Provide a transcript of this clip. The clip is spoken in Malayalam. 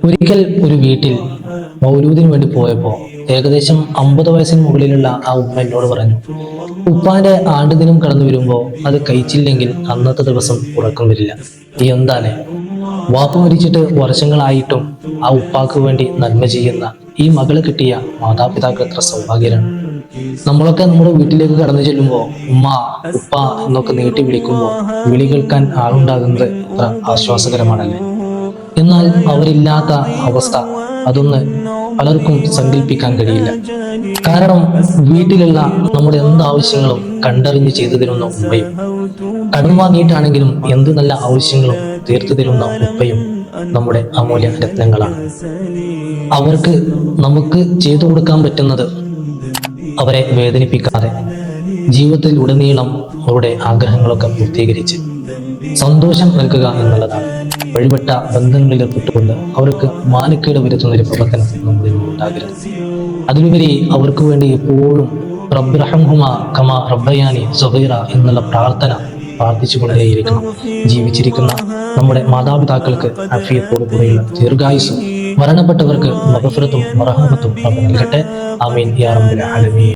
ഒരിക്കൽ ഒരു വീട്ടിൽ മൗലൂദിന് വേണ്ടി പോയപ്പോൾ ഏകദേശം 50 വയസ്സിന് മുകളിലുള്ള ആ ഉമ്മ എന്നോട് പറഞ്ഞു, ഉപ്പാന്റെ ആണ്ടുദിനം കടന്നു വരുമ്പോൾ അത് കഴിച്ചില്ലെങ്കിൽ അന്നത്തെ ദിവസം ഉറക്കം വരില്ല. എന്താണ്? വാപ്പ മരിച്ചിട്ട് വർഷങ്ങളായിട്ടും ആ ഉപ്പാക്ക് വേണ്ടി നന്മ ചെയ്യുന്ന ഈ മകളെ കിട്ടിയ മാതാപിതാക്കൾ എത്ര സൗഭാഗ്യരാണ്. നമ്മളൊക്കെ നമ്മുടെ വീട്ടിലേക്ക് കടന്നു ചെല്ലുമ്പോൾ ഉമ്മ, ഉപ്പ എന്നൊക്കെ നീട്ടി വിളിക്കുമ്പോൾ വിളി കേൾക്കാൻ ആളുണ്ടാകുന്നത് എത്ര ആശ്വാസകരമാണല്ലേ. എന്നാൽ അവരില്ലാത്ത അവസ്ഥ അതൊന്ന് പലർക്കും സങ്കല്പിക്കാൻ കഴിയില്ല. കാരണം വീട്ടിലുള്ള നമ്മുടെ എന്താവശ്യങ്ങളും കണ്ടറിഞ്ഞ് ചെയ്തു തരുന്ന ഉമ്മയും, കടം വാങ്ങിയിട്ടാണെങ്കിലും എന്ത് നല്ല ആവശ്യങ്ങളും തീർത്തു തരുന്ന ഉപ്പയും നമ്മുടെ അമൂല്യ രത്നങ്ങളാണ്. അവർക്ക് നമുക്ക് ചെയ്തു കൊടുക്കാൻ പറ്റുന്നത് അവരെ വേദനിപ്പിക്കാതെ ജീവിതത്തിൽ ഉടനീളം അവരുടെ ആഗ്രഹങ്ങളൊക്കെ പൂർത്തീകരിച്ച് സന്തോഷം നൽകുക എന്നുള്ളതാണ്. വഴിപെട്ട ബന്ധങ്ങളിൽ ഏർപ്പെട്ടുകൊണ്ട് അവർക്ക് മാനക്കേട് വരുത്തുന്ന ഒരു പ്രവർത്തനം നമ്മളിൽ ഉണ്ടാകരുത്. അതിലുപരി അവർക്ക് വേണ്ടി എപ്പോഴും റബ്ബിർഹംഹുമാ കമാ റബ്ബയാനി സഗീറ എന്നുള്ള പ്രാർത്ഥന പ്രാർത്ഥിച്ചുകൊണ്ടേയിരിക്കണം. ജീവിച്ചിരിക്കുന്ന നമ്മുടെ മാതാപിതാക്കൾക്ക് ആഫിയത്തോടു കൂടെയുള്ള ദീർഘായുസ്സും, മരണപ്പെട്ടവർക്ക് മഗ്ഫിറത്തും മർഹമത്തും നൽകട്ടെ. ആമീൻ യാ റബ്ബൽ ആലമീൻ.